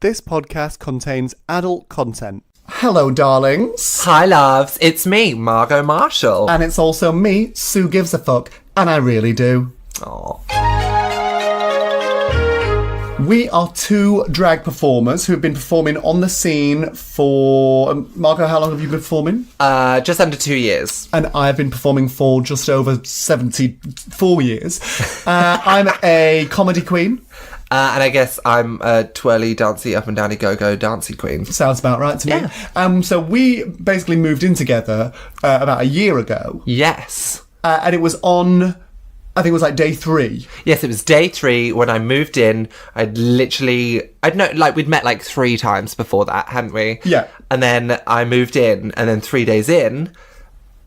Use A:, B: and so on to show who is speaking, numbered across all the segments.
A: This podcast contains adult content. Hello, darlings.
B: Hi, loves. It's me, Margo Marshall.
A: And it's also me, Sue Gives a Fuck, and I really do.
B: Aww.
A: We are two drag performers who have been performing on the scene for... Margo, how long have you been performing?
B: Just under 2 years.
A: And I've been performing for just over 74 years. I'm a comedy queen.
B: And I guess I'm a twirly, dancey, up and downy, go-go, dancey queen.
A: Sounds about right to me.
B: Yeah.
A: So we basically moved in together about a year ago.
B: Yes.
A: And it was on... I think it was like day 3.
B: Yes, it was day 3 when I moved in. We'd met like 3 times before that, hadn't we?
A: Yeah.
B: And then I moved in, and then 3 days in,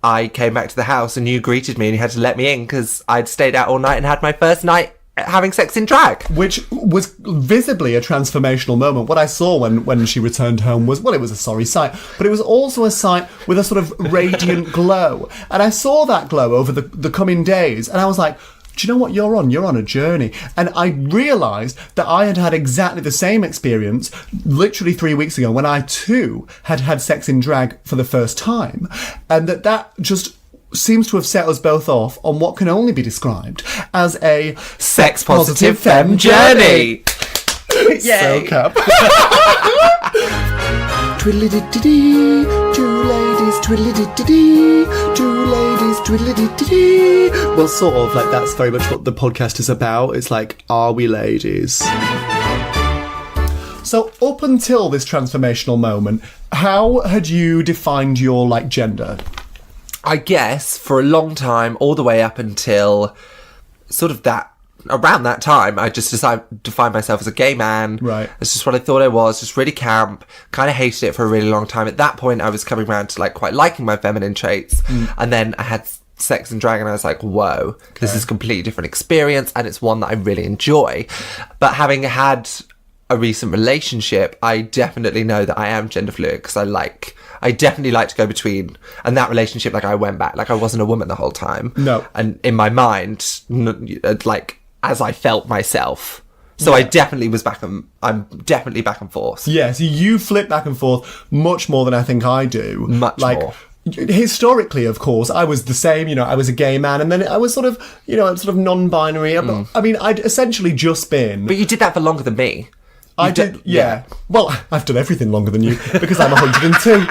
B: I came back to the house and you greeted me and you had to let me in because I'd stayed out all night and had my first night having sex in drag.
A: Which was visibly a transformational moment. What I saw when she returned home was, well, it was a sorry sight, but it was also a sight with a sort of radiant glow. And I saw that glow over the coming days, and I was like, do you know what you're on? You're on a journey. And I realised that I had had exactly the same experience literally 3 weeks ago when I too had had sex in drag for the first time. And that just seems to have set us both off on what can only be described as a
B: sex-positive femme journey.
A: So cap. Twiddly-dee-dee-dee, two ladies, twiddly-dee-dee-dee, two ladies, twiddly-dee-dee-dee. Well, sort of, like, that's very much what the podcast is about. It's like, are we ladies? So, up until this transformational moment, how had you defined your, like, gender?
B: I guess for a long time, all the way up until sort of around that time, I just decided to find myself as a gay man.
A: Right.
B: That's just what I thought I was, just really camp. Kind of hated it for a really long time. At that point, I was coming around to like quite liking my feminine traits. And then I had sex and drag and I was like, whoa, this is a completely different experience and it's one that I really enjoy. But having had a recent relationship, I definitely know that I am gender fluid because I definitely like to go between. And that relationship, like, I went back, like, I wasn't a woman the whole time.
A: No.
B: And in my mind, like, as I felt myself. So I definitely was I'm definitely back and forth.
A: Yeah, so you flip back and forth much more than I think I do.
B: Much more.
A: Historically, of course, I was the same, I was a gay man, and then I was sort of, sort of non-binary. I mean, I'd essentially just been...
B: But you did that for longer than me.
A: I did, yeah. Well, I've done everything longer than you because I'm 102.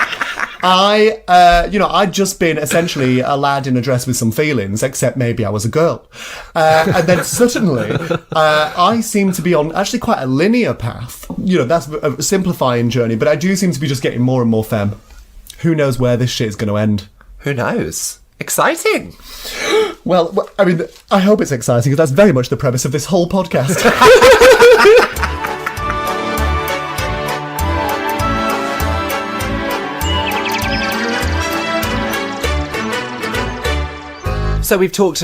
A: I'd just been essentially a lad in a dress with some feelings, except maybe I was a girl. And then suddenly, I seem to be on actually quite a linear path. That's a simplifying journey, but I do seem to be just getting more and more femme. Who knows where this shit is going to end?
B: Who knows? Exciting.
A: Well, I mean, I hope it's exciting because that's very much the premise of this whole podcast.
B: So we've talked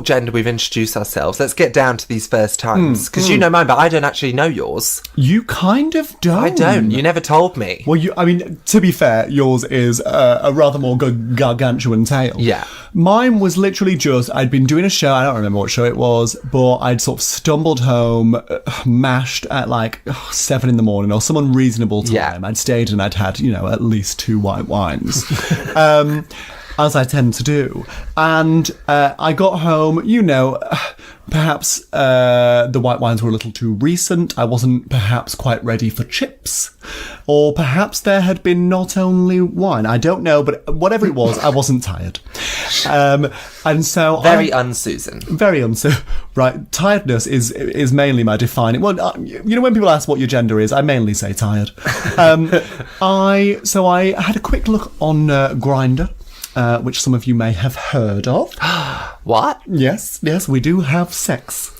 B: gender, we've introduced ourselves. Let's get down to these first times. Because you know mine, but I don't actually know yours.
A: You kind of don't.
B: I don't. You never told me.
A: Well, to be fair, yours is a rather more gargantuan tale.
B: Yeah.
A: Mine was literally just, I'd been doing a show, I don't remember what show it was, but I'd sort of stumbled home, mashed at like 7 in the morning or some unreasonable time.
B: Yeah.
A: I'd stayed and I'd had, at least 2 white wines. As I tend to do. And I got home, perhaps the white wines were a little too recent. I wasn't perhaps quite ready for chips. Or perhaps there had been not only wine. I don't know, but whatever it was, I wasn't tired. And so
B: Very un-Susan.
A: Very un-Susan. Right. Tiredness is mainly my defining... Well, when people ask what your gender is, I mainly say tired. So I had a quick look on Grindr. Which some of you may have heard of.
B: What?
A: Yes, we do have sex.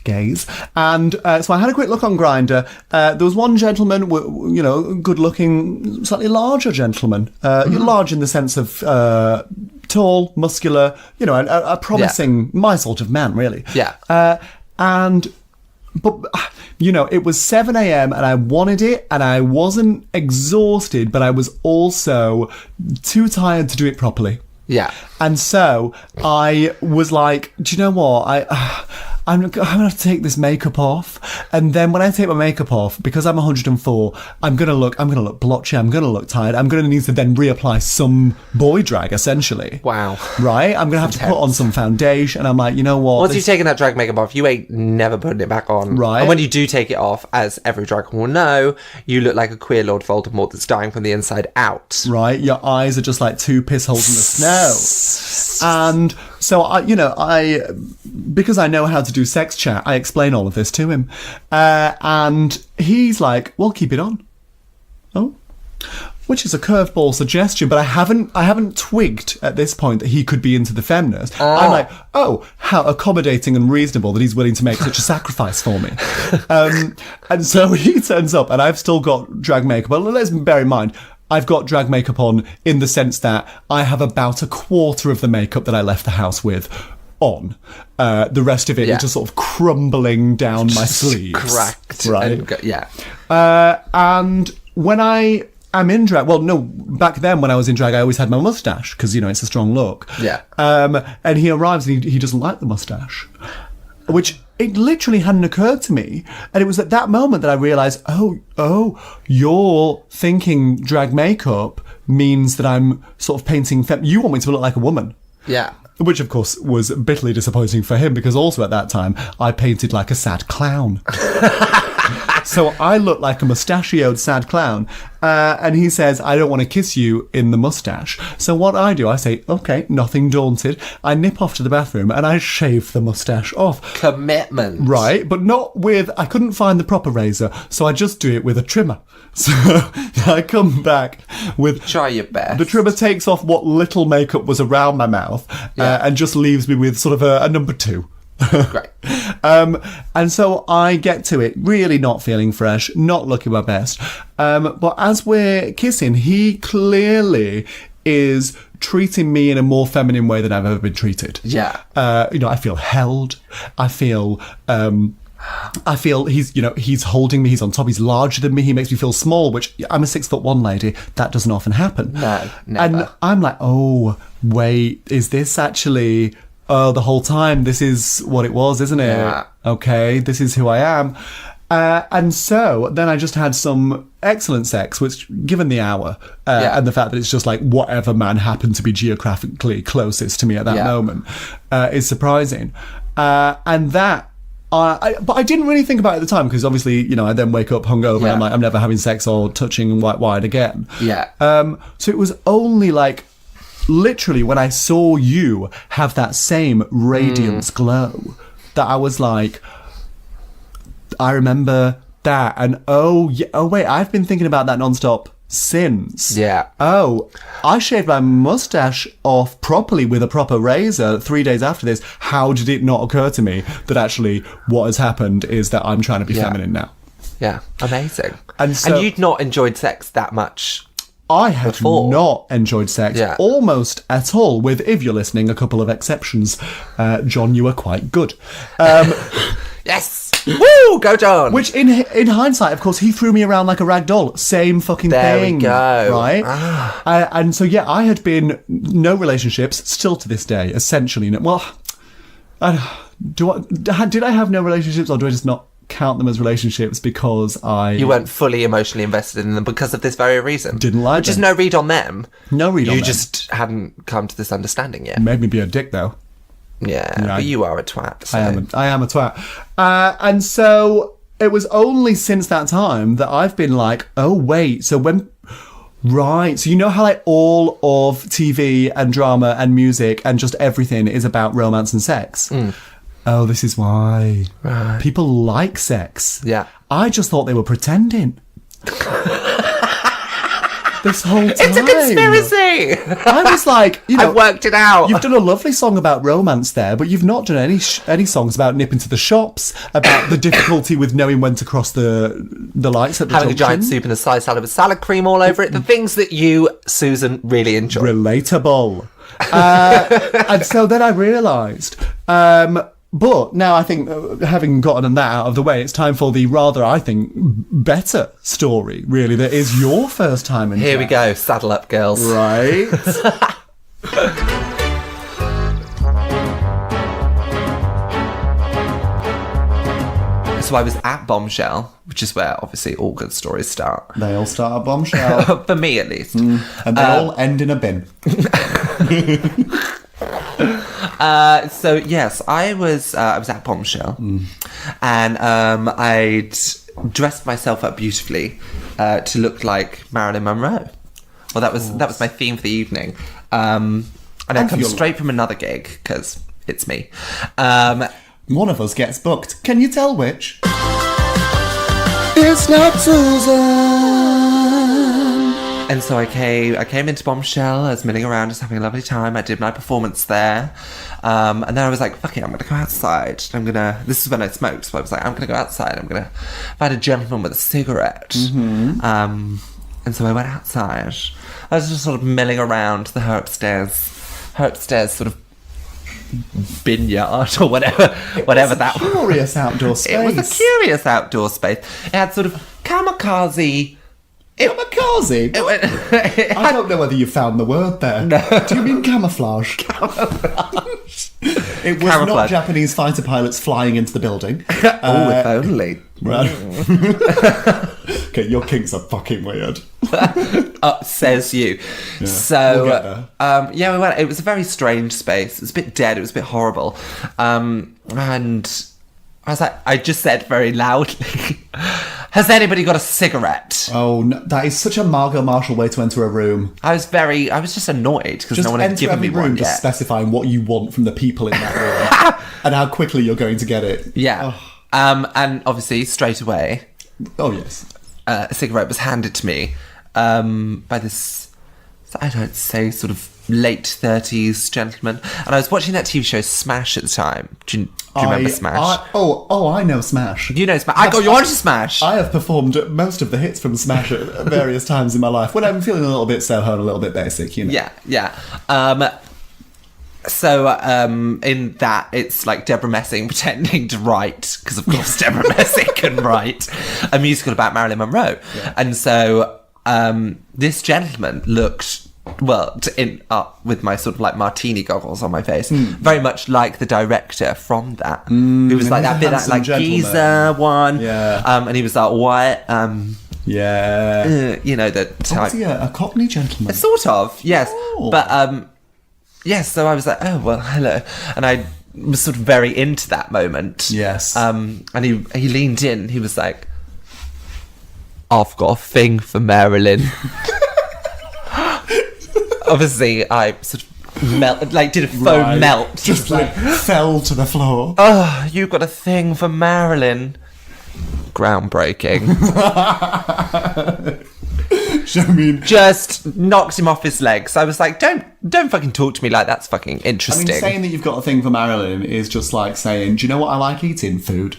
A: Gays. And so I had a quick look on Grindr. There was one gentleman, good-looking, slightly larger gentleman. Large in the sense of tall, muscular, a promising, my sort of man, really.
B: Yeah.
A: But, it was 7 a.m. and I wanted it, and I wasn't exhausted, but I was also too tired to do it properly.
B: Yeah.
A: And so I was like, do you know what? I'm going to have to take this makeup off. And then when I take my makeup off, because I'm 104, I'm going to look blotchy, I'm going to look tired, I'm going to need to then reapply some boy drag, essentially.
B: Wow.
A: Right? I'm going to have to put on some foundation, and I'm like, you know what?
B: Once you've taken that drag makeup off, you ain't never putting it back on.
A: Right.
B: And when you do take it off, as every drag queen will know, you look like a queer Lord Voldemort that's dying from the inside out.
A: Right? Your eyes are just like 2 piss holes in the snow. And so, because I know how to do sex chat, I explain all of this to him. And he's like, well, keep it on. Oh. Which is a curveball suggestion, but I haven't twigged at this point that he could be into the feminist. I'm like, oh, how accommodating and reasonable that he's willing to make such a sacrifice for me. And so he turns up, and I've still got drag makeup on. Let's bear in mind, I've got drag makeup on in the sense that I have about a quarter of the makeup that I left the house with on. The rest of it is just sort of crumbling down my sleeves.
B: Cracked.
A: Right?
B: And
A: and when I'm in drag. Well, no, back then when I was in drag, I always had my mustache because, it's a strong look.
B: Yeah.
A: And he arrives and he doesn't like the mustache, which it literally hadn't occurred to me. And it was at that moment that I realised, oh, you're thinking drag makeup means that I'm sort of painting... you want me to look like a woman.
B: Yeah.
A: Which, of course, was bitterly disappointing for him because also at that time, I painted like a sad clown. So I look like a mustachioed sad clown. And he says, I don't want to kiss you in the mustache. So what I do, I say, okay, nothing daunted. I nip off to the bathroom and I shave the mustache off.
B: Commitment.
A: Right, but not with... I couldn't find the proper razor, so I just do it with a trimmer. So I come back with...
B: Try your best.
A: The trimmer takes off what little makeup was around my mouth and just leaves me with sort of a number 2.
B: Great.
A: And so I get to it, really not feeling fresh, not looking my best. But as we're kissing, he clearly is treating me in a more feminine way than I've ever been treated.
B: Yeah.
A: I feel held. I feel he's holding me, he's on top, he's larger than me, he makes me feel small, which I'm a 6'1" lady. That doesn't often happen.
B: No, never.
A: And I'm like, oh, wait, is this actually... Oh, the whole time, this is what it was, isn't it?
B: Yeah.
A: Okay, this is who I am. And so then I just had some excellent sex, which, given the hour, and the fact that it's just like whatever man happened to be geographically closest to me at that moment, is surprising. And that... but I didn't really think about it at the time, because obviously, I then wake up hungover and I'm like, I'm never having sex or touching white wine again.
B: Yeah.
A: So it was only like... literally when I saw you have that same radiance glow that I was like, I remember that, and wait, I've been thinking about that nonstop since.
B: Yeah.
A: Oh, I shaved my mustache off properly with a proper razor 3 days after this. How did it not occur to me that actually what has happened is that I'm trying to be feminine now?
B: Yeah, amazing.
A: And
B: you'd not enjoyed sex that much.
A: I had not enjoyed sex almost at all, with, if you're listening, a couple of exceptions. John, you were quite good.
B: Yes! Woo! Go John!
A: Which, in hindsight, of course, he threw me around like a rag doll. Same fucking thing.
B: There we go.
A: Right? And so, I had been no relationships, still to this day, essentially. Well, did I have no relationships, or do I just not count them as relationships because
B: you weren't fully emotionally invested in them because of this very reason?
A: Didn't like them.
B: Just no read on them.
A: No read on them.
B: You just hadn't come to this understanding yet.
A: Made me be a dick, though.
B: Yeah, but you are a twat. So.
A: I am a twat. And so it was only since that time that I've been like, oh wait, so when... Right, so you know how like all of TV and drama and music and just everything is about romance and sex? Oh, this is why.
B: Right.
A: People like sex.
B: Yeah.
A: I just thought they were pretending. This whole time.
B: It's a conspiracy!
A: I was like,
B: I've worked it out.
A: You've done a lovely song about romance there, but you've not done any songs about nipping to the shops, about the difficulty with knowing when to cross the lights at the
B: Having
A: junction.
B: a giant soup and a side salad with salad cream all over it. The things that you, Susan, really enjoy.
A: Relatable. And so then I realised... but now I think, having gotten that out of the way, it's time for the rather, I think, better story, really, that is your first time in
B: Here
A: drag.
B: we go. Saddle up, girls.
A: Right.
B: So I was at Bombshell, which is where obviously all good stories start.
A: They all start at Bombshell.
B: For me, at least.
A: And they all end in a bin.
B: So yes, I was at Bombshell, and I'd dressed myself up beautifully to look like Marilyn Monroe. Well, that was my theme for the evening, and I come straight from another gig because it's me.
A: One of us gets booked. Can you tell which? It's not Susan.
B: And so I came into Bombshell. I was milling around, just having a lovely time. I did my performance there. And then I was like, fuck it, I'm going to go outside. This is when I smoked, so I was like, I'm going to go outside. Find a gentleman with a cigarette.
A: Mm-hmm.
B: And so I went outside. I was just sort of milling around her upstairs sort of vineyard or whatever that was.
A: Curious outdoor space.
B: It was a curious outdoor space. It had sort of kamikaze.
A: Kamikaze? I don't know whether you found the word there.
B: No.
A: Do you mean camouflage? It was not Japanese fighter pilots flying into the building.
B: If only.
A: Right. Okay, your kinks are fucking weird.
B: Says you.
A: Yeah,
B: so,
A: we'll get there.
B: we went. It was a very strange space. It was a bit dead. It was a bit horrible. And I was like, I just said very loudly, has anybody got a cigarette?
A: Oh, no, that is such a Margo Marshall way to enter a room.
B: I was just annoyed because no one had given me one
A: just
B: yet.
A: specifying what you want from the people in that room and how quickly you're going to get it.
B: Yeah.
A: Oh.
B: And obviously, straight away,
A: oh yes,
B: a cigarette was handed to me by this, I don't say, sort of late 30s gentleman. And I was watching that TV show Smash at the time. Do you remember Smash?
A: I know Smash.
B: You know Smash. I got you onto Smash.
A: I have performed most of the hits from Smash at various times in my life when I'm feeling a little bit Soho and a little bit basic, you know.
B: Yeah. So in that, it's like Deborah Messing pretending to write, because of course Deborah Messing can write, a musical about Marilyn Monroe. Yeah. And so this gentleman looked, with my sort of like martini goggles on my face, very much like the director from that, who was like that bit, that like geezer one.
A: Yeah.
B: And he was like, what?
A: Yeah.
B: You know, the type.
A: Was he a Cockney gentleman?
B: Sort of, yes.
A: Oh.
B: But yes, so I was like, oh, well, hello. And I was sort of very into that moment.
A: Yes.
B: And he leaned in. He was like, I've got a thing for Marilyn. Obviously, I sort of did a foam melt.
A: Just like fell to the floor.
B: Oh, you got a thing for Marilyn. Groundbreaking.
A: I mean,
B: just knocked him off his legs. I was like, don't fucking talk to me like that's fucking interesting.
A: I mean, saying that you've got a thing for Marilyn is just like saying, do you know what I like eating? Food.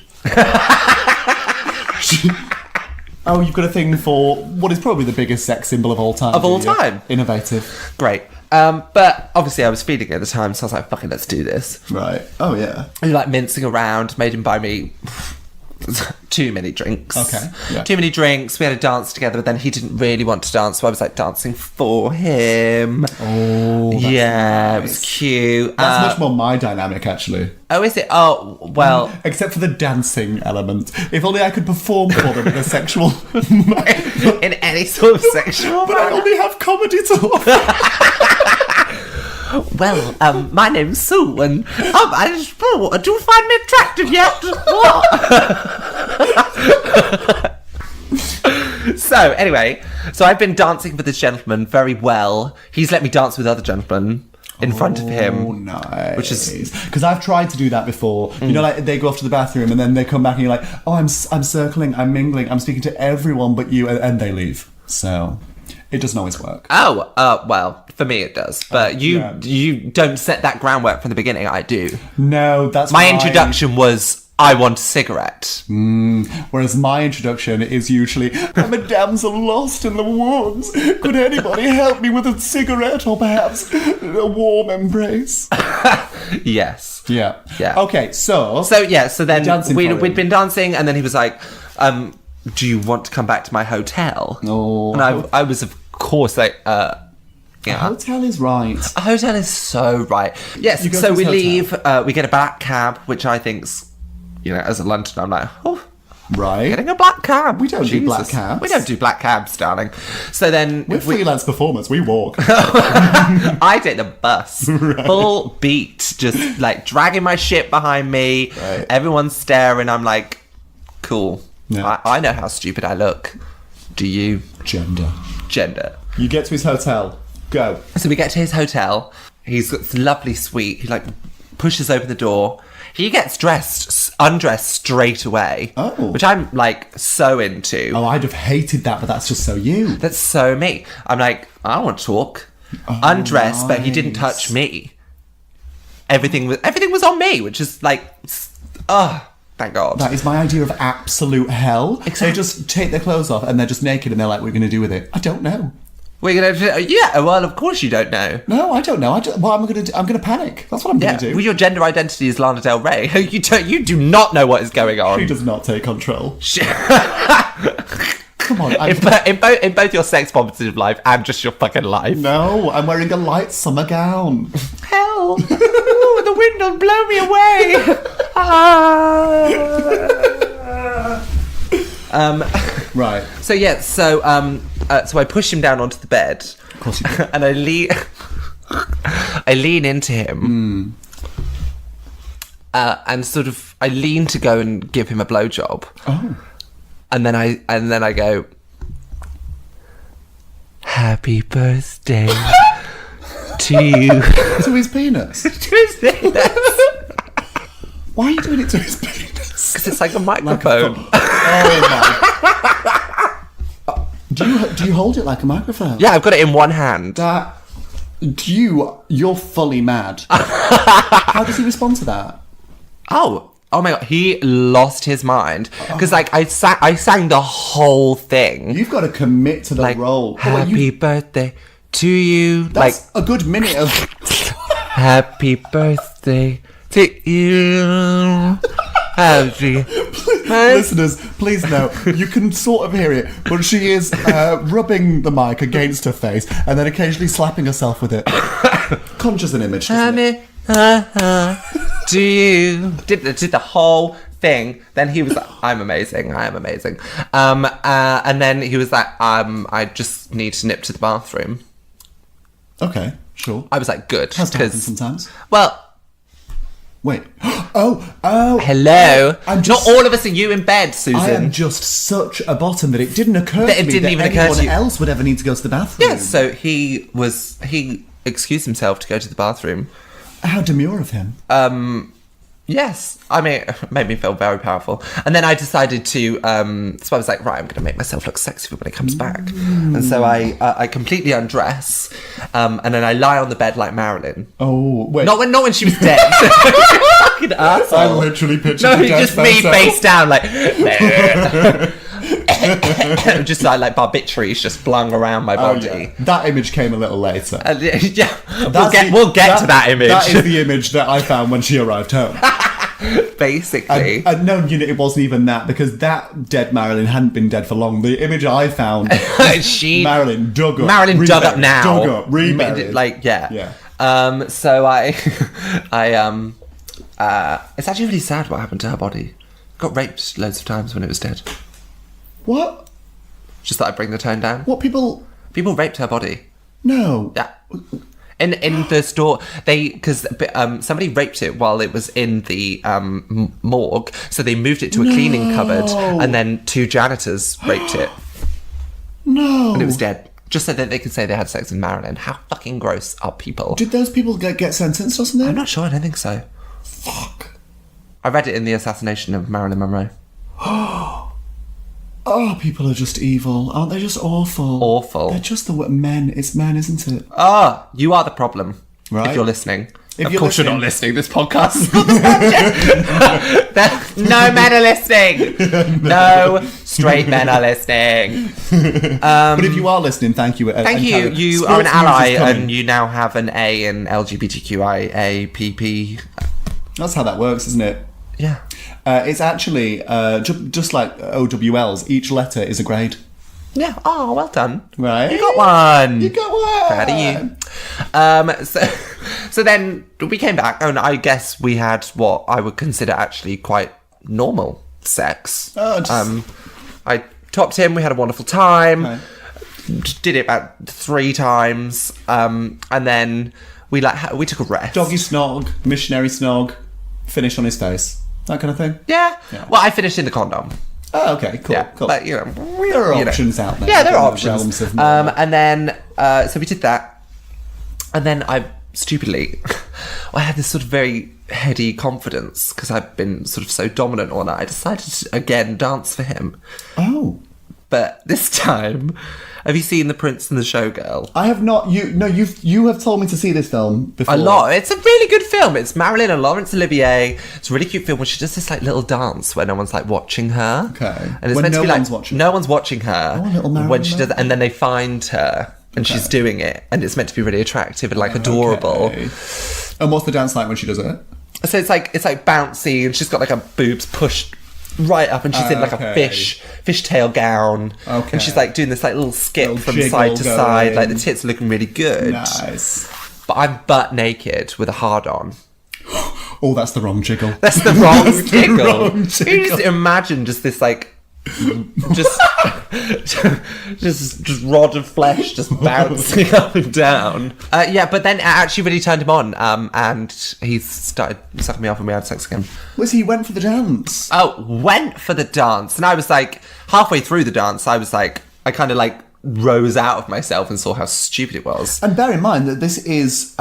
A: Oh, you've got a thing for what is probably the biggest sex symbol of all time.
B: Of all time.
A: Innovative.
B: Great. But obviously I was feeding at the time, so I was like, fucking let's do this.
A: Right. Oh, yeah.
B: And like mincing around, made him buy me too many drinks.
A: Okay. Yeah.
B: Too many drinks. We had a dance together, but then he didn't really want to dance, so I was like dancing for him.
A: Oh, that's
B: yeah,
A: nice.
B: It was cute.
A: That's much more my dynamic, actually.
B: Oh, is it? Oh, well.
A: Except for the dancing element. If only I could perform for them in a sexual...
B: in any sort of sexual
A: But I only have comedy to offer.
B: Well, my name's Sue, and I just, do you find me attractive yet? So, anyway, I've been dancing with this gentleman very well. He's let me dance with other gentlemen in front of him.
A: Oh, nice.
B: Which is...
A: Because I've tried to do that before. You know, like, they go off to the bathroom, and then they come back, and you're like, oh, I'm circling, I'm mingling, I'm speaking to everyone but you, and they leave. So... It doesn't always work.
B: Oh, well, for me it does. But you don't set that groundwork from the beginning. I do.
A: No, that's
B: my introduction was, I want a cigarette.
A: Whereas my introduction is usually, I'm a damsel lost in the woods. Could anybody help me with a cigarette or perhaps a warm embrace?
B: Yes.
A: Yeah. Okay, so
B: then we'd been dancing, and then he was like, do you want to come back to my hotel?
A: Oh.
B: And I was, of course, like,
A: A hotel is right.
B: A hotel is so right. Yes, so we leave, we get a back cab, which I think's, you know, as a Londoner, I'm like, oh,
A: Right.
B: Getting a black cab.
A: We don't do black cabs.
B: We don't do black cabs, darling. So then...
A: We're freelance performers. We walk.
B: I take the bus.
A: Right.
B: Full beat. Just, like, dragging my shit behind me.
A: Right.
B: Everyone's staring. I'm like, cool.
A: Yeah.
B: I know how stupid I look. Do you?
A: Gender.
B: You
A: get to his hotel. Go.
B: So we get to his hotel. He's got this lovely suite. He, like, pushes open the door. He gets undressed straight away.
A: Oh.
B: Which I'm, like, so into.
A: Oh, I'd have hated that, but that's just so you.
B: That's so me. I'm like, I don't want to talk. Undressed, but he didn't touch me. Everything was on me, which is like, thank God.
A: That is my idea of absolute hell.
B: Exactly.
A: They just take their clothes off and they're just naked and they're like, what are we going to do with it? I don't know.
B: We're gonna, yeah. Well, of course you don't know.
A: No, I don't know. What I'm going to do? I'm going to panic. That's what I'm going to do.
B: Well, your gender identity is Lana Del Rey. You do not know what is going on.
A: She does not take control. Come on.
B: In both your sex positive life and just your fucking life.
A: No, I'm wearing a light summer gown.
B: Hell! Ooh, the wind will blow me away.
A: Right.
B: So yeah, so I push him down onto the bed.
A: Of course you do.
B: And I lean into him. And sort of I lean to go and give him a blowjob.
A: Oh.
B: And then I go, happy birthday to you.
A: To his penis?
B: To his penis.
A: Why are you doing it to his penis?
B: Because it's like a microphone.
A: Oh my. Do you hold it like a microphone?
B: Yeah, I've got it in one hand.
A: You're fully mad. How does he respond to that?
B: Oh my God, he lost his mind. Because like I sang the whole thing.
A: You've got to commit to the
B: Like,
A: role.
B: happy birthday to you.
A: That's a good minute of...
B: Happy birthday to you. Happy.
A: Listeners, please know, you can sort of hear it, but she is rubbing the mic against her face and then occasionally slapping herself with it. Conjures an image, doesn't it?
B: Do you did the whole thing? Then he was like, I am amazing. And then he was like, I just need to nip to the bathroom.
A: Okay, sure.
B: I was like, good.
A: Has to happen sometimes.
B: Well,
A: wait. Oh.
B: Hello.
A: I'm just,
B: not all of us are you in bed, Susan.
A: I am just such a bottom that it didn't occur to me that anyone else would ever need to go to the bathroom.
B: Yeah, so he excused himself to go to the bathroom.
A: How demure of him.
B: Yes, I mean, it made me feel very powerful. And then I decided to, so I was like, right, I'm going to make myself look sexy when he comes back. And so I completely undress, and then I lie on the bed like Marilyn.
A: Oh, wait.
B: Not when she was dead. Fucking asshole.
A: I literally pictured the
B: just me face down, like... just like barbiturates just flung around my body.
A: Oh, yeah. That image came a little later.
B: Yeah, we'll get to that image.
A: That is the image that I found when she arrived home.
B: Basically.
A: No, it wasn't even that, because that dead Marilyn hadn't been dead for long. The image I found, Marilyn dug up.
B: Marilyn dug up now.
A: Dug up, reburied.
B: Like, yeah.
A: Yeah.
B: So it's actually really sad what happened to her body. Got raped loads of times when it was dead.
A: What?
B: Just thought I'd bring the tone down.
A: What, people...
B: People raped her body.
A: No.
B: Yeah. In the store, because somebody raped it while it was in the morgue, so they moved it to a cleaning cupboard, and then 2 janitors raped it.
A: No.
B: And it was dead. Just so that they could say they had sex with Marilyn. How fucking gross are people?
A: Did those people get sentenced or something?
B: I'm not sure, I don't think so.
A: Fuck.
B: I read it in The Assassination of Marilyn Monroe.
A: Oh, people are just evil. Aren't they just awful?
B: Awful.
A: They're just the men. It's men, isn't it?
B: Ah, you are the problem.
A: Right.
B: If you're listening.
A: If
B: of
A: you're
B: course
A: listening.
B: you're not listening. This podcast is not the subject. No men are listening. No straight men are listening.
A: But if you are listening, thank you.
B: Thank you. You are an ally, and you now have an A in LGBTQIAPP.
A: That's how that works, isn't it?
B: Yeah.
A: It's actually just like OWLs. Each letter is a grade.
B: Yeah. Oh, well done.
A: Right.
B: You got one.
A: You got one.
B: Proud of you. So then we came back, and I guess we had what I would consider actually quite normal sex.
A: Oh,
B: I topped him. We had a wonderful time.
A: Okay.
B: Did it about 3 times, and then we took a rest.
A: Doggy snog, missionary snog, finish on his face. That kind of thing?
B: Yeah. Well, I finished in the condom.
A: Oh, okay, cool,
B: Yeah,
A: cool.
B: but
A: there are options out there.
B: Yeah, there are
A: in the realms
B: options.
A: of more.
B: And then, so we did that, and then I stupidly, I had this sort of very heady confidence because I've been sort of so dominant all night. I decided to again dance for him,
A: Oh.
B: but this time, have you seen The Prince and the Showgirl?
A: I have not. You have told me to see this film before.
B: A lot. It's a really good film. It's Marilyn and Laurence Olivier. It's a really cute film where she does this like little dance where no one's like watching her.
A: Okay.
B: And it's
A: When
B: meant
A: no
B: to be like
A: one's watching.
B: no one's watching her
A: Oh, little Marilyn
B: when she does,
A: Monroe.
B: and then they find her and she's doing it, and it's meant to be really attractive and like adorable.
A: Okay. And what's the dance like when she does it?
B: So it's like bouncy, and she's got like her boobs pushed right up, and she's in like a
A: Okay.
B: fishtail gown,
A: Okay.
B: and she's like doing this like little skip
A: Little
B: from
A: jiggle
B: side to side,
A: going.
B: like the tits are looking really good.
A: Nice.
B: But I'm butt naked with a hard on.
A: Oh, that's the wrong jiggle.
B: That's the wrong
A: That's the
B: jiggle.
A: wrong
B: You
A: jiggle.
B: just imagine just this like just just rod of flesh just bouncing up and down. Yeah, but then it actually really turned him on, and he started sucking me off, and we had sex again.
A: He went for the dance.
B: Oh, went for the dance, and I was like halfway through the dance, I was like, I kind of like rose out of myself and saw how stupid it was.
A: And bear in mind that this is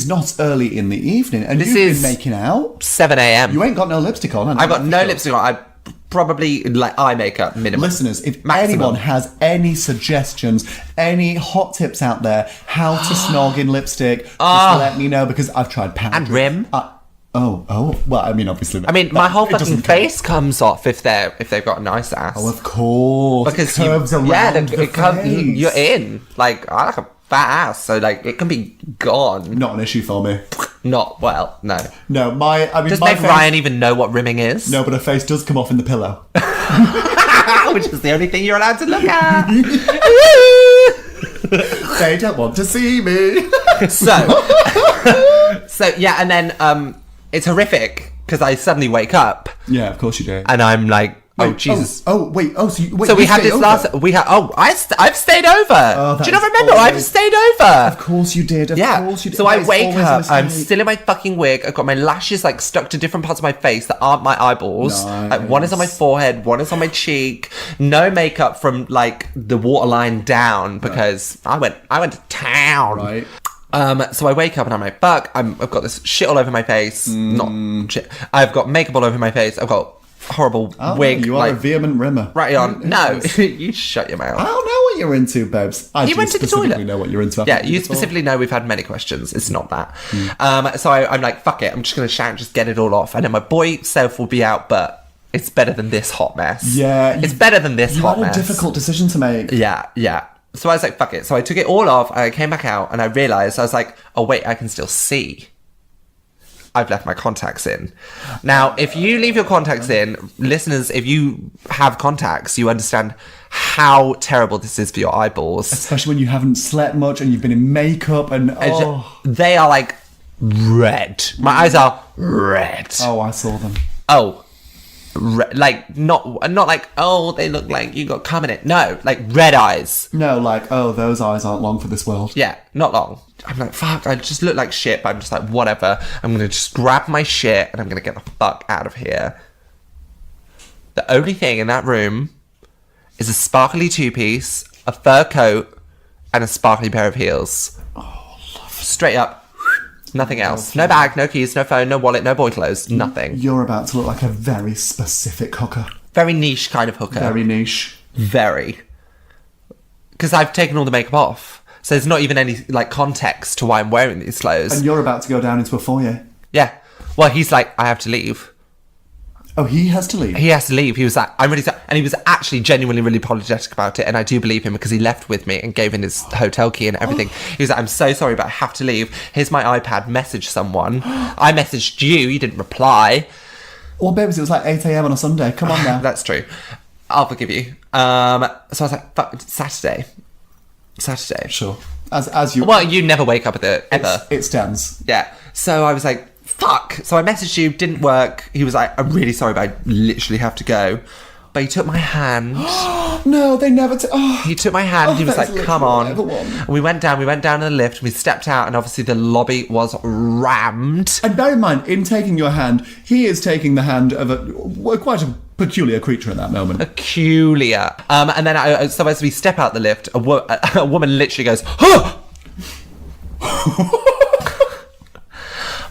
A: not early in the evening, and
B: This
A: you've
B: is-
A: been making out.
B: 7 a.m.
A: You ain't got no lipstick on.
B: I've got no lipstick on. I probably like eye makeup minimum.
A: Listeners, if
B: Maximum.
A: anyone has any suggestions, any hot tips out there, how to snog in lipstick, just let me know, because I've tried powder.
B: And rim.
A: Well, I mean, obviously.
B: I mean, my whole
A: it
B: fucking
A: doesn't count.
B: face comes off if they've got a nice ass.
A: Oh, of course.
B: Because
A: it curves around the face.
B: you're in. Like, I like a fat ass, so like it can be gone.
A: Not an issue for me.
B: Not well, no.
A: No,
B: Does
A: my
B: Meg
A: face,
B: Ryan even know what rimming is?
A: No, but her face does come off in the pillow.
B: Which is the only thing you're allowed to look at.
A: They don't want to see me.
B: So yeah, and then it's horrific because I suddenly wake up
A: Yeah, of course you do.
B: and I'm like, oh
A: Wait,
B: Jesus.
A: Wait.
B: So we had this I've stayed over.
A: that
B: Do you not
A: is
B: remember? I've
A: always-
B: stayed over.
A: Of course you did. Of course you did.
B: So I
A: That is
B: wake
A: always a
B: up, I'm
A: mistake.
B: still in my fucking wig, I've got my lashes like stuck to different parts of my face that aren't my eyeballs.
A: Nice.
B: Like one is on my forehead, one is on my cheek, no makeup from like the waterline down because I went to town.
A: Right.
B: So I wake up and I'm like, fuck, I've got this shit all over my face. Not shit. I've got makeup all over my face. I've got horrible wig.
A: You are a vehement rimmer.
B: Right on. No, you shut your mouth.
A: I don't know what you're into, babes. I
B: You
A: do
B: went to the
A: specifically
B: toilet.
A: know what you're into.
B: Yeah, you specifically know we've had many questions. It's not that. So I'm like, fuck it. I'm just going to shout, just get it all off. And then my boy self will be out, but it's better than this hot mess.
A: Yeah.
B: It's better than this
A: You
B: hot
A: had a
B: mess.
A: difficult decision to make.
B: Yeah. So I was like, fuck it. So I took it all off, and I came back out, and I realised, I was like, oh wait, I can still see. I've left my contacts in. Now, if you leave your contacts in, listeners, if you have contacts, you understand how terrible this is for your eyeballs.
A: Especially when you haven't slept much and you've been in makeup and
B: They are like red. My eyes are red.
A: I saw them.
B: Like not like, oh, they look like you got cum in it. No, like red eyes.
A: No, like, those eyes aren't long for this world.
B: Yeah, not long. I'm like, fuck, I just look like shit, but I'm just like, whatever. I'm gonna just grab my shit and I'm gonna get the fuck out of here. The only thing in that room is a sparkly two-piece, a fur coat, and a sparkly pair of heels. Oh, lovely. Straight up. Nothing else. No bag, no keys, no phone, no wallet, no boy clothes. Nothing.
A: You're about to look like a very specific hooker.
B: Very niche kind of hooker.
A: Very niche.
B: Very. Because I've taken all the makeup off. So there's not even any, like, context to why I'm wearing these clothes.
A: And you're about to go down into a foyer.
B: Yeah. Well, he's like, I have to leave.
A: Oh, he has to leave?
B: He has to leave. He was like, I'm really sorry. And he was actually genuinely really apologetic about it. And I do believe him because he left with me and gave in his hotel key and everything. He was like, I'm so sorry, but I have to leave. Here's my iPad. Message someone. I messaged you. You didn't reply.
A: Well, babes, it was like 8 a.m. on a Sunday. Come on now.
B: That's true. I'll forgive you. So I was like, fuck, it's Saturday. Sure.
A: As you...
B: Well, you never wake up at the... Ever.
A: It stands.
B: Yeah. So I was like, fuck. So I messaged you, didn't work. He was like, I'm really sorry, but I literally have to go. But he took my hand.
A: No, they never...
B: He took my hand. He was like, come on.
A: And
B: we went down in the lift. We stepped out, and obviously the lobby was rammed.
A: And bear in mind, in taking your hand, he is taking the hand of quite a peculiar creature at that moment.
B: Peculiar. And then, so as we step out the lift, a woman literally goes, huh!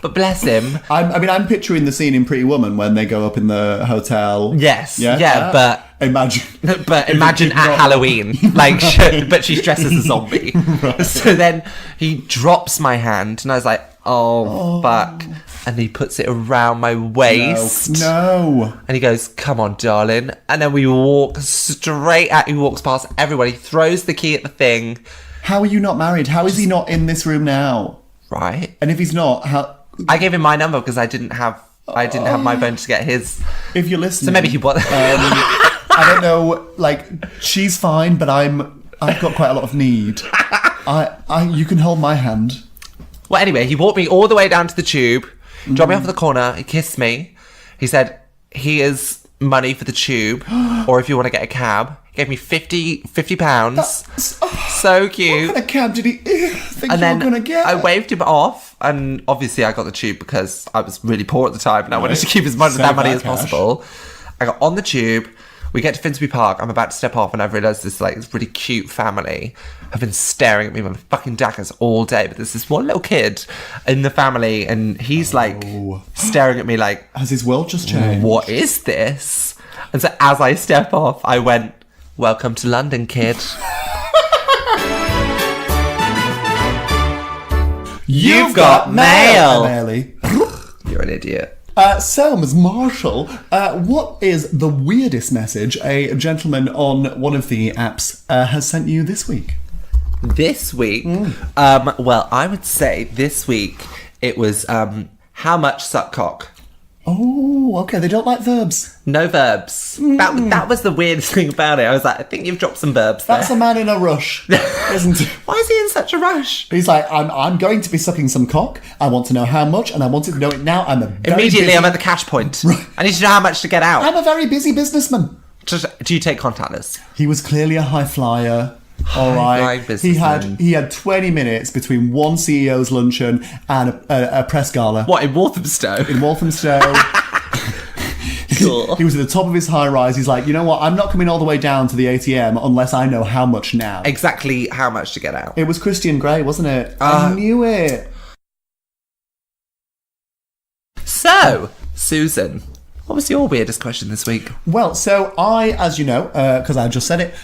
B: But bless him.
A: I'm picturing the scene in Pretty Woman when they go up in the hotel.
B: Yes. Yeah, but...
A: Imagine.
B: But imagine at Halloween. But she's dressed as a zombie. Right. So then he drops my hand, and I was like, oh, fuck. And he puts it around my waist.
A: No.
B: And he goes, come on, darling. And then we walk straight at... He walks past everybody, throws the key at the thing.
A: How are you not married? How is he not in this room now?
B: Right.
A: And if he's not, how...
B: I gave him my number because I didn't have my phone to get his.
A: If you're listening,
B: so maybe he was.
A: I don't know. Like, she's fine, but I've got quite a lot of need. You can hold my hand.
B: Well, anyway, he walked me all the way down to the tube, dropped me off at the corner. He kissed me. He said, "Here's money for the tube, or if you want to get a cab." He gave me £50. So cute.
A: What kind of cab did he think
B: and
A: you were going to get?
B: I waved him off, and obviously I got the tube because I was really poor at the time, and I wanted to keep as much of that money as possible. I got on the tube. We get to Finsbury Park. I'm about to step off, and I've realised this really cute family have been staring at me with fucking daggers all day. But there's this one little kid in the family, and he's staring at me like,
A: has his world just changed?
B: What is this? And so as I step off, I went, welcome to London, kid. You've got mail. You're an idiot.
A: So, Ms. Marshall, what is the weirdest message a gentleman on one of the apps has sent you this week?
B: This week? Well, I would say this week it was how much suck cock.
A: Oh, okay. They don't like verbs.
B: No verbs. That was the weirdest thing about it. I was like, I think you've dropped some verbs there.
A: That's a man in a rush, isn't it?
B: Why is he in such a rush?
A: He's like, I'm going to be sucking some cock. I want to know how much, and I want to know it now. I'm
B: at the cash point. Right. I need to know how much to get out.
A: I'm a very busy businessman.
B: Do you take contactless?
A: He was clearly a high flyer. All right. He had 20 minutes between one CEO's luncheon and a press gala.
B: What, in Walthamstow?
A: In Walthamstow.
B: Cool.
A: He was at the top of his high rise. He's like, you know what? I'm not coming all the way down to the ATM unless I know how much now.
B: Exactly how much to get out.
A: It was Christian Grey, wasn't it? I knew it.
B: So, Susan, what was your weirdest question this week?
A: Well, so I, as you know, because I just said it,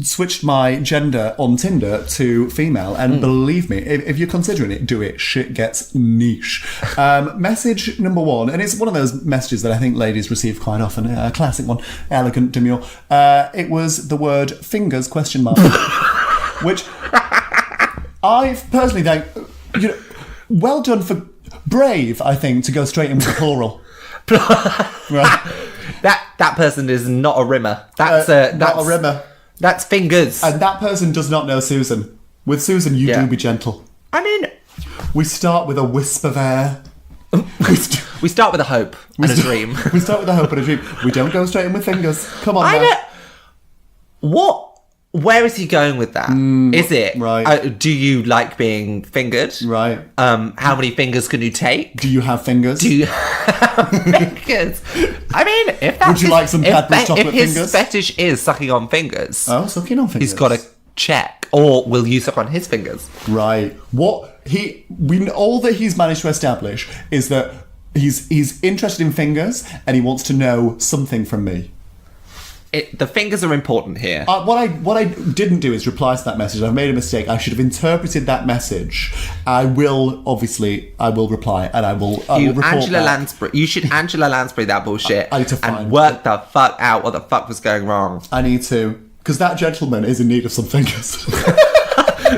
A: switched my gender on Tinder to female, and believe me, if you're considering it, do it. Shit gets niche. Message number one, and it's one of those messages that I think ladies receive quite often, a classic one, elegant, demure. It was the word fingers, ? Which I personally think, well done for brave, I think, to go straight in with the plural. Right.
B: That person is not a rimmer. That's
A: not a rimmer.
B: That's fingers.
A: And that person does not know Susan. With Susan, you do be gentle.
B: I mean,
A: we start with a wisp of air.
B: We start with a hope and a dream.
A: We start with a hope and a dream. We don't go straight in with fingers. Come on,
B: What? Where is he going with that? Is it
A: right?
B: Do you like being fingered?
A: Right.
B: How many fingers can you take?
A: Do you have fingers?
B: Do you have fingers? I mean, if that's
A: would you like some Cadbury's chocolate fingers?
B: If his fetish is sucking on fingers,
A: sucking on fingers,
B: he's got to check. Or will you suck on his fingers?
A: Right. All that he's managed to establish is that he's interested in fingers and he wants to know something from me.
B: The fingers are important here.
A: What I didn't do is reply to that message. I've made a mistake. I should have interpreted that message. I will reply, and I will report
B: Angela
A: back.
B: Lansbury. You should Angela Lansbury that bullshit
A: I need to find
B: and work the fuck out what the fuck was going wrong.
A: I need to, because that gentleman is in need of some fingers.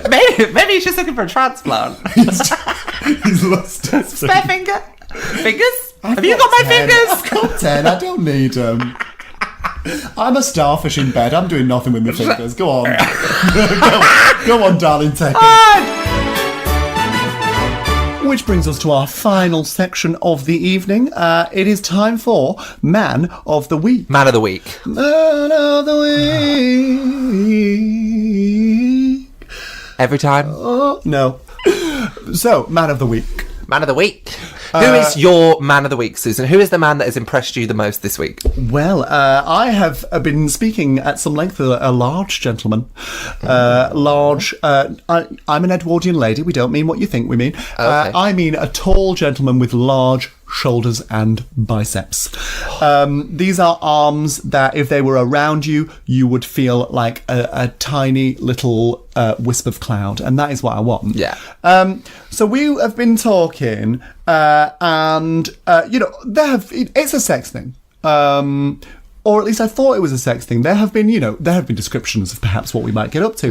B: maybe he's just looking for a transplant.
A: He's lost
B: spare finger. Fingers? Have you got my fingers?
A: I've got 10. I don't need them. I'm a starfish in bed. I'm doing nothing with my fingers. Go on. Go on, darling, take it. Which brings us to our final section of the evening. It is time for Man of the Week.
B: Man of the week.
A: Man of the Week.
B: Every time.
A: Oh, no. So, Man of the Week.
B: Man of the week. Who is your man of the week, Susan? Who is the man that has impressed you the most this week?
A: Well, I have been speaking at some length of a large gentleman. Large. I'm an Edwardian lady. We don't mean what you think we mean.
B: Okay.
A: I mean a tall gentleman with large shoulders and biceps. These are arms that, if they were around you, you would feel like a tiny little wisp of cloud, and that is what I want.
B: Yeah.
A: So we have been talking, and it's a sex thing. Or at least I thought it was a sex thing. There have been descriptions of perhaps what we might get up to.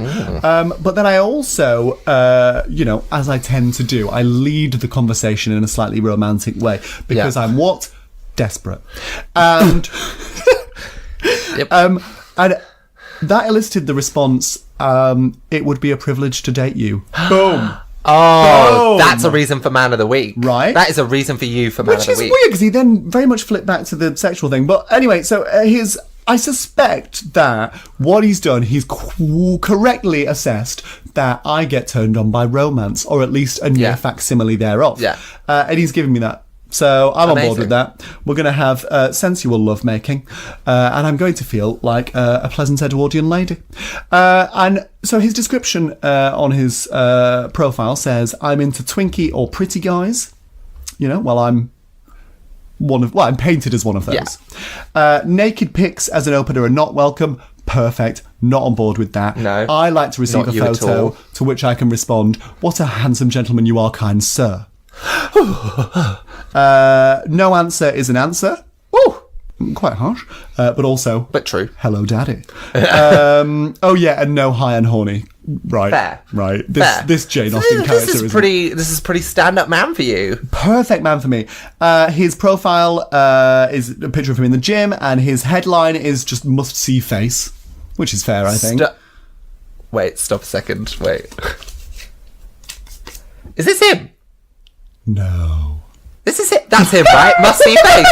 A: But then I also, as I tend to do, I lead the conversation in a slightly romantic way because I'm what? Desperate. And,
B: Yep.
A: and that elicited the response, it would be a privilege to date you. Boom.
B: Oh,
A: Boom.
B: that's a reason for man of the week.
A: Right.
B: That is a reason for you for man
A: Which
B: of
A: is
B: the week.
A: weird, because he then very much flipped back to the sexual thing. But anyway, so I suspect that what he's done, he's correctly assessed that I get turned on by romance, or at least a near facsimile thereof.
B: Yeah.
A: And he's giving me that. So I'm on board
B: Amazing.
A: with that. We're going to have sensual lovemaking, and I'm going to feel like a pleasant Edwardian lady. And so his description on his profile says, I'm into twinky or pretty guys. I'm painted as one of those.
B: Yeah.
A: Naked pics as an opener are not welcome. Perfect. Not on board with that.
B: No.
A: I like to receive
B: Not
A: a
B: you at
A: photo
B: all.
A: to which I can respond, what a handsome gentleman you are, kind sir. No answer is an answer. Ooh, quite harsh, but also,
B: But true.
A: Hello, daddy. And no high and horny. Right,
B: Fair.
A: right.
B: Fair.
A: This Jane Austen character
B: This is
A: is
B: pretty stand-up man for you.
A: perfect man for me. His profile is a picture of him in the gym, and his headline is just must see face, which is fair, I think.
B: Wait, stop a second. Wait. Is this him?
A: No.
B: This is it. That's him, right? Must see face.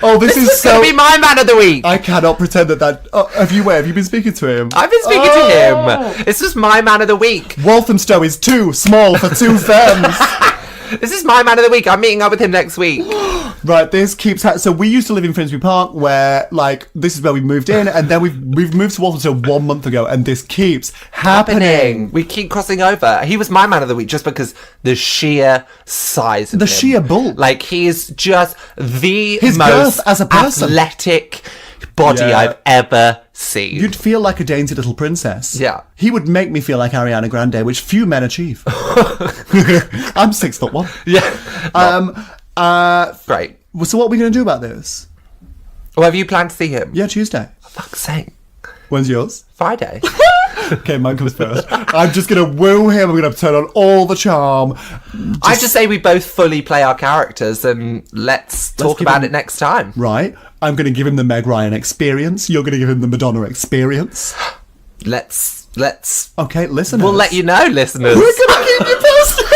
A: Oh, this is
B: This is going to be my man of the week.
A: I cannot pretend that. Oh, have you been speaking to him?
B: I've been speaking to him. This is my man of the week.
A: Walthamstow is too small for two firms.
B: This is my man of the week. I'm meeting up with him next week.
A: Right, this keeps so we used to live in Finsbury Park, where this is where we moved in, and then we've moved to Walthamstow 1 month ago, and this keeps happening.
B: We keep crossing over. He was my man of the week just because the sheer size of
A: The
B: him.
A: sheer bulk.
B: Like, he is just the
A: His
B: most
A: girth as a person.
B: athletic body
A: Yeah.
B: I've ever seen.
A: You'd feel like a dainty little princess.
B: Yeah.
A: He would make me feel like Ariana Grande, which few men achieve. I'm 6'1".
B: Yeah. Great.
A: So what are we going to do about this?
B: Well, have you planned to see him?
A: Yeah, Tuesday.
B: For fuck's sake.
A: When's yours?
B: Friday.
A: Okay, mine comes first. I'm just going to woo him. I'm going to turn on all the charm.
B: I just say we both fully play our characters and let's talk
A: give
B: about
A: him-
B: it next time.
A: Right? I'm going to give him the Meg Ryan experience. You're going to give him the Madonna experience.
B: Let's
A: Okay, listen.
B: we'll let you know, listeners.
A: We're going to keep you posted.